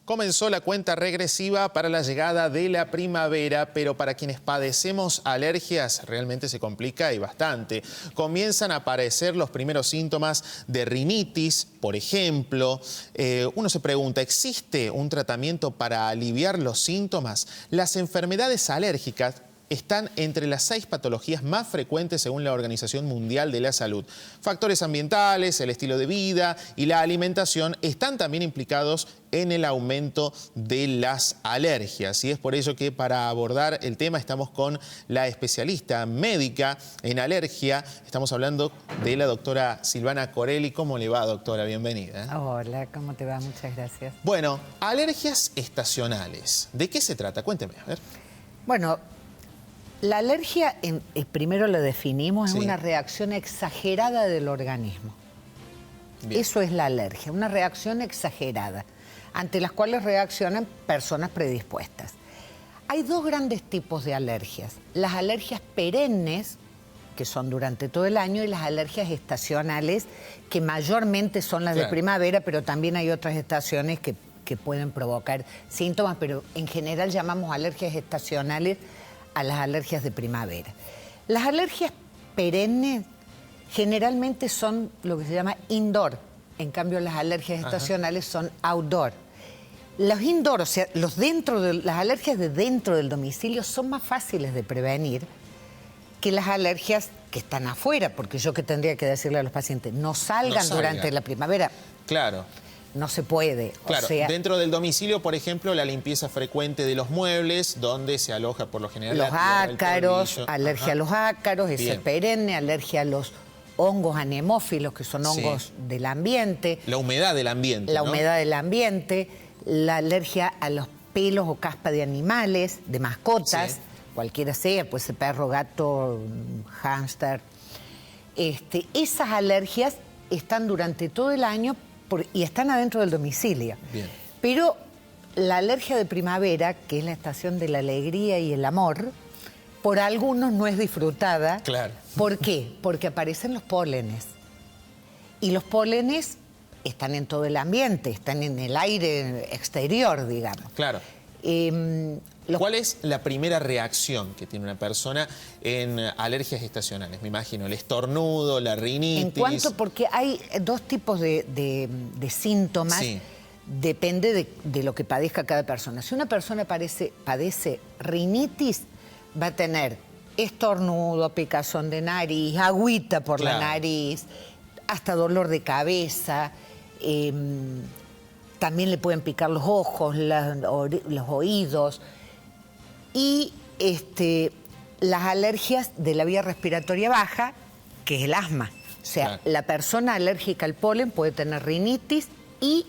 Comenzó la cuenta regresiva para la llegada de la primavera, pero para quienes padecemos alergias realmente se complica y bastante. Comienzan a aparecer los primeros síntomas de rinitis, por ejemplo. Uno se pregunta, ¿existe un tratamiento para aliviar los síntomas? Las enfermedades alérgicas están entre las 6 patologías más frecuentes según la Organización Mundial de la Salud. Factores ambientales, el estilo de vida y la alimentación están también implicados en el aumento de las alergias. Y es por ello que para abordar el tema estamos con la especialista médica en alergia. Estamos hablando de la doctora Silvana Corelli. ¿Cómo le va, doctora? Bienvenida. Hola, ¿cómo te va? Muchas gracias. Bueno, alergias estacionales. ¿De qué se trata? Cuénteme, a ver. Bueno, la alergia, primero lo definimos, Sí. es una reacción exagerada del organismo. Bien. Eso es la alergia, una reacción exagerada, ante las cuales reaccionan personas predispuestas. Hay dos grandes tipos de alergias. Las alergias perennes, que son durante todo el año, y las alergias estacionales, que mayormente son las de primavera, pero también hay otras estaciones que pueden provocar síntomas, pero en general llamamos alergias estacionales a las alergias de primavera. Las alergias perennes generalmente son lo que se llama indoor, en cambio las alergias estacionales son outdoor. Los indoor, o sea, las alergias de dentro del domicilio son más fáciles de prevenir que las alergias que están afuera, porque yo que tendría que decirle a los pacientes, no salgan durante la primavera. Claro. No se puede. Claro, o sea, dentro del domicilio, por ejemplo, la limpieza frecuente de los muebles, donde se aloja por lo general los la tierra, el ácaros, polvillo. alergia a los ácaros, ese Bien. perenne, alergia a los hongos anemófilos, que son hongos del ambiente. La humedad del ambiente, La ¿no? humedad del ambiente, la alergia a los pelos o caspa de animales, de mascotas, Sí. cualquiera sea, puede ser perro, gato, hámster. Esas alergias están durante todo el año y están adentro del domicilio. Bien. Pero la alergia de primavera, que es la estación de la alegría y el amor, por algunos no es disfrutada. Claro. ¿Por qué? Porque aparecen los pólenes. Y los pólenes están en todo el ambiente, están en el aire exterior, digamos. Claro. ¿Cuál es la primera reacción que tiene una persona en alergias estacionales? Me imagino, el estornudo, la rinitis. En cuanto, porque hay dos tipos de síntomas, Sí. depende de lo que padezca cada persona. Si una persona padece rinitis, va a tener estornudo, picazón de nariz, agüita por la nariz, hasta dolor de cabeza, también le pueden picar los ojos, los oídos. Y las alergias de la vía respiratoria baja, que es el asma. O sea, la persona alérgica al polen puede tener rinitis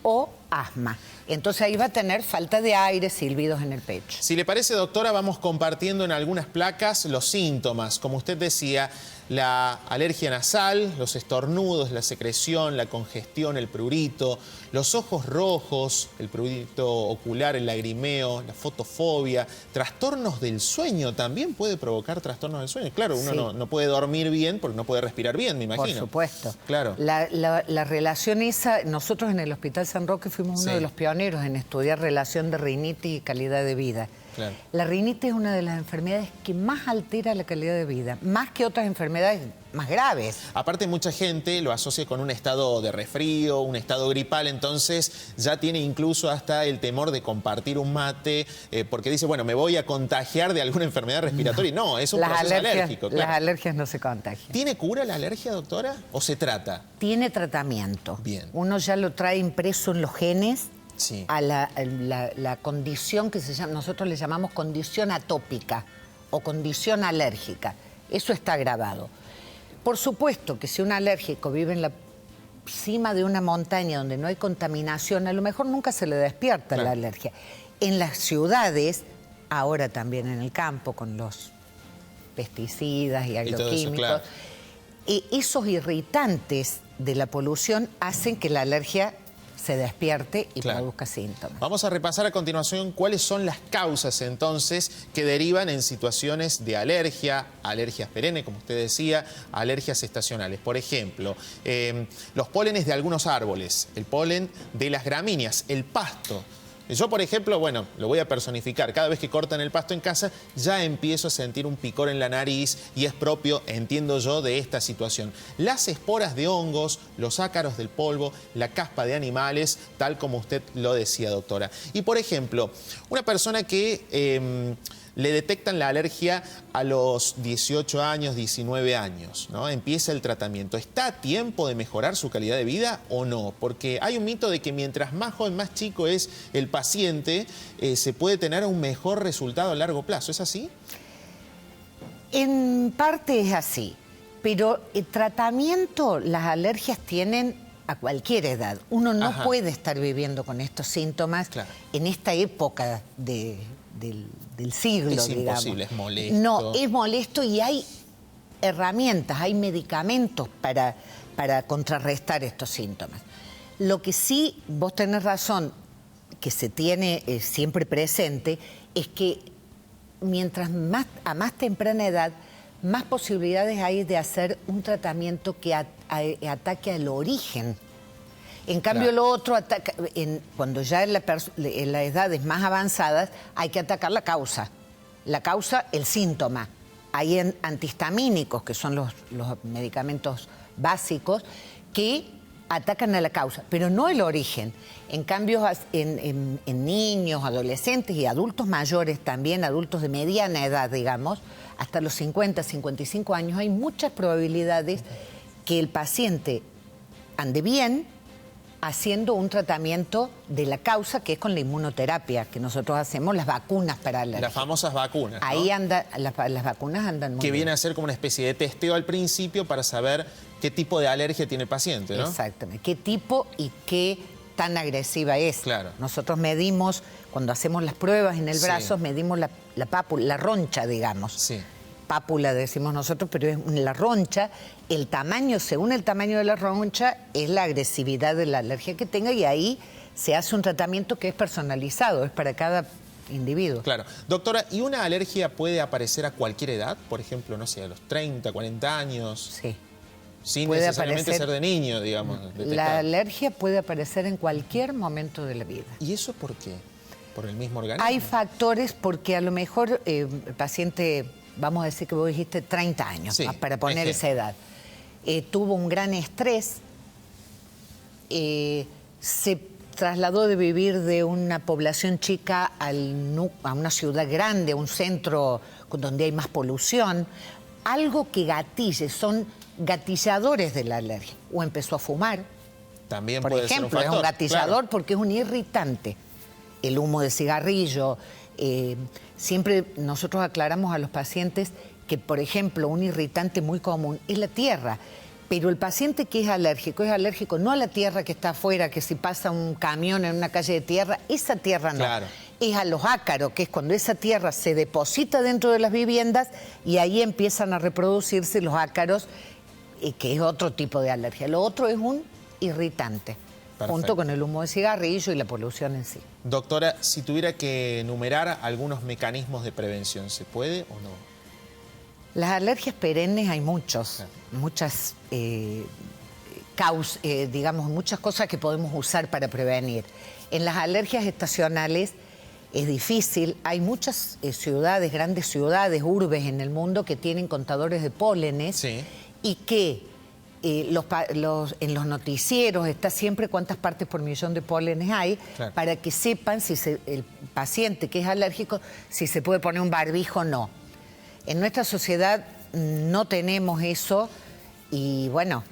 o asma. Entonces ahí va a tener falta de aire, silbidos en el pecho. Si le parece, doctora, vamos compartiendo en algunas placas los síntomas. Como usted decía, la alergia nasal, los estornudos, la secreción, la congestión, el prurito, los ojos rojos, el prurito ocular, el lagrimeo, la fotofobia, trastornos del sueño. También puede provocar trastornos del sueño. Claro, uno no puede dormir bien porque no puede respirar bien, me imagino. Por supuesto. Claro. La relación esa, nosotros en el Hospital San Roque fuimos uno de los pioneros en estudiar relación de rinitis y calidad de vida. Claro. La rinitis es una de las enfermedades que más altera la calidad de vida, más que otras enfermedades más graves. Aparte, mucha gente lo asocia con un estado de resfrío, un estado gripal, entonces ya tiene incluso hasta el temor de compartir un mate, porque dice, bueno, me voy a contagiar de alguna enfermedad respiratoria. No, es un proceso alérgico. Claro. Las alergias no se contagian. ¿Tiene cura la alergia, doctora? ¿O se trata? Tiene tratamiento. Bien. Uno ya lo trae impreso en los genes. Sí. A la condición que nosotros le llamamos condición atópica o condición alérgica. Eso está grabado. Por supuesto que si un alérgico vive en la cima de una montaña donde no hay contaminación, a lo mejor nunca se le despierta la alergia. En las ciudades, ahora también en el campo, con los pesticidas y agroquímicos, esos irritantes de la polución hacen que la alergia se despierte y produzca síntomas. Vamos a repasar a continuación cuáles son las causas entonces que derivan en situaciones de alergia, alergias perennes, como usted decía, alergias estacionales. Por ejemplo, los pólenes de algunos árboles, el polen de las gramíneas, el pasto, Yo, por ejemplo, bueno, lo voy a personificar. Cada vez que cortan el pasto en casa, ya empiezo a sentir un picor en la nariz y es propio, entiendo yo, de esta situación. Las esporas de hongos, los ácaros del polvo, la caspa de animales, tal como usted lo decía, doctora. Y, por ejemplo, una persona que le detectan la alergia a los 18 años, 19 años, ¿no? Empieza el tratamiento. ¿Está a tiempo de mejorar su calidad de vida o no? Porque hay un mito de que mientras más joven, más chico es el paciente, se puede tener un mejor resultado a largo plazo. ¿Es así? En parte es así, pero el tratamiento, las alergias tienen a cualquier edad. Uno no puede estar viviendo con estos síntomas en esta época del siglo, es digamos. imposible, es molesto. No, es molesto y hay herramientas, hay medicamentos para contrarrestar estos síntomas. Lo que sí, vos tenés razón, que se tiene siempre presente, es que mientras a más temprana edad, más posibilidades hay de hacer un tratamiento que ataque al origen. En cambio, lo otro ataca, cuando ya en las edades más avanzadas, hay que atacar la causa. La causa, el síntoma. Hay antihistamínicos, que son los medicamentos básicos, que atacan a la causa, pero no el origen. En cambio, en niños, adolescentes y adultos mayores también, adultos de mediana edad, digamos, hasta los 50, 55 años, hay muchas probabilidades que el paciente ande bien haciendo un tratamiento de la causa, que es con la inmunoterapia, que nosotros hacemos, las vacunas para alergia. Las famosas vacunas, ¿no? Ahí las vacunas andan muy bien. Que viene a ser como una especie de testeo al principio para saber qué tipo de alergia tiene el paciente, ¿no? Exactamente. Qué tipo y qué tan agresiva es. Claro. Nosotros medimos, cuando hacemos las pruebas en el brazo, medimos la pápula, la roncha, digamos. Sí. Pápula decimos nosotros, pero es la roncha. El tamaño, según el tamaño de la roncha, es la agresividad de la alergia que tenga y ahí se hace un tratamiento que es personalizado, es para cada individuo. Claro. Doctora, ¿y una alergia puede aparecer a cualquier edad? Por ejemplo, no sé, a los 30, 40 años. Sí. Sin necesariamente ser de niño, digamos. La alergia puede aparecer en cualquier momento de la vida. ¿Y eso por qué? ¿Por el mismo organismo? Hay factores porque a lo mejor el paciente, vamos a decir que vos dijiste 30 años, para poner esa edad, tuvo un gran estrés, se trasladó de vivir de una población chica a una ciudad grande, a un centro donde hay más polución, algo que gatille, son gatilladores de la alergia. O empezó a fumar, también por puede ejemplo, ser un factor, es un gatillador porque es un irritante. El humo de cigarrillo. Siempre nosotros aclaramos a los pacientes que, por ejemplo, un irritante muy común es la tierra. Pero el paciente que es alérgico no a la tierra que está afuera, que si pasa un camión en una calle de tierra, esa tierra no. Claro. Es a los ácaros, que es cuando esa tierra se deposita dentro de las viviendas y ahí empiezan a reproducirse los ácaros, que es otro tipo de alergia. Lo otro es un irritante, junto con el humo de cigarrillo y la polución en sí. Doctora, si tuviera que enumerar algunos mecanismos de prevención, ¿se puede o no? Las alergias perennes hay muchas digamos, muchas cosas que podemos usar para prevenir. En las alergias estacionales es difícil, hay muchas ciudades, grandes ciudades, urbes en el mundo que tienen contadores de pólenes y que en los noticieros está siempre cuántas partes por millón de pólenes hay, para que sepan si el paciente que es alérgico, si se puede poner un barbijo o no. En nuestra sociedad no tenemos eso y bueno,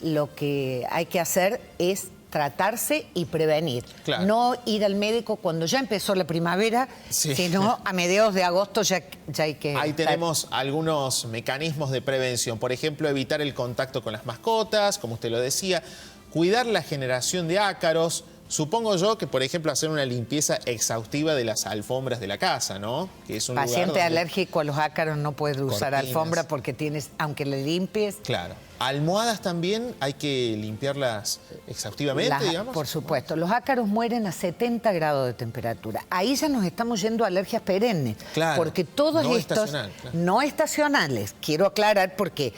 lo que hay que hacer es tratarse y prevenir. No ir al médico cuando ya empezó la primavera, sino a mediados de agosto ya hay que... Ahí tenemos algunos mecanismos de prevención. Por ejemplo, evitar el contacto con las mascotas, como usted lo decía, cuidar la generación de ácaros. Supongo yo que, por ejemplo, hacer una limpieza exhaustiva de las alfombras de la casa, ¿no? Que es un paciente lugar donde... alérgico a los ácaros no puede usar alfombra porque tienes, aunque le limpies... Claro. ¿Almohadas también hay que limpiarlas exhaustivamente, digamos? Por supuesto. Los ácaros mueren a 70 grados de temperatura. Ahí ya nos estamos yendo a alergias perennes. Claro. Porque todos estos... No estacionales. Quiero aclarar porque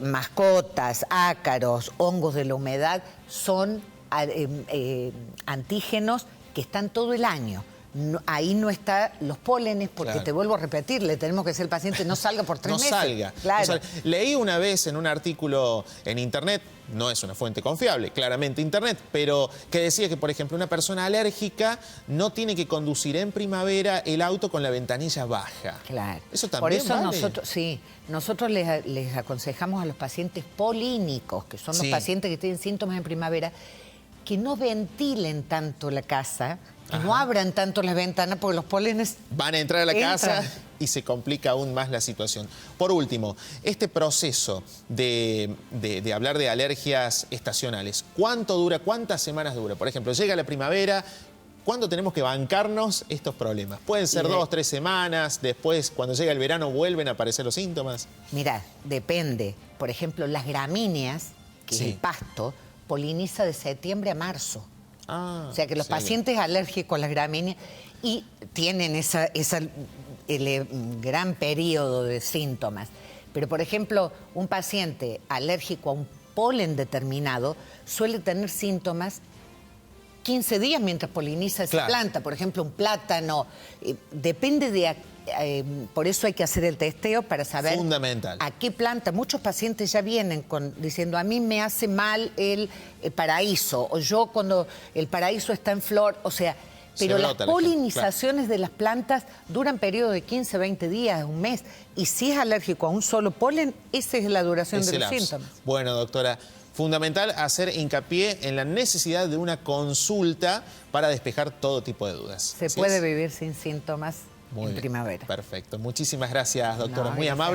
mascotas, ácaros, hongos de la humedad son... antígenos que están todo el año. Ahí no están los pólenes, porque claro. te vuelvo a repetir, le tenemos que decir al paciente no salga por 3 meses. No salga. Claro. O sea, leí una vez en un artículo en internet, no es una fuente confiable, claramente internet, pero que decía que, por ejemplo, una persona alérgica no tiene que conducir en primavera el auto con la ventanilla baja. Claro. Eso también por eso vale. nosotros les aconsejamos a los pacientes polínicos, que son los pacientes que tienen síntomas en primavera, que no ventilen tanto la casa, que no abran tanto las ventanas, porque los pólenes van a entrar a la casa y se complica aún más la situación. Por último, este proceso de hablar de alergias estacionales, ¿cuánto dura? ¿Cuántas semanas dura? Por ejemplo, llega la primavera, ¿cuándo tenemos que bancarnos estos problemas? ¿Pueden ser 2, 3 semanas? Después, cuando llega el verano, ¿vuelven a aparecer los síntomas? Mirá, depende. Por ejemplo, las gramíneas, que es el pasto, poliniza de septiembre a marzo. O sea que los pacientes alérgicos a las gramíneas y tienen el gran periodo de síntomas. Pero, por ejemplo, un paciente alérgico a un polen determinado suele tener síntomas 15 días mientras poliniza esa planta. Por ejemplo, un plátano. Depende de... por eso hay que hacer el testeo para saber a qué planta. Muchos pacientes ya vienen diciendo, a mí me hace mal el paraíso, o yo cuando el paraíso está en flor, o sea, pero las polinizaciones de las plantas duran periodo de 15, 20 días, un mes, y si es alérgico a un solo polen, esa es la duración de los síntomas. Bueno, doctora, fundamental hacer hincapié en la necesidad de una consulta para despejar todo tipo de dudas. Se puede vivir sin síntomas en primavera. Perfecto. Muchísimas gracias, doctora. Muy amable.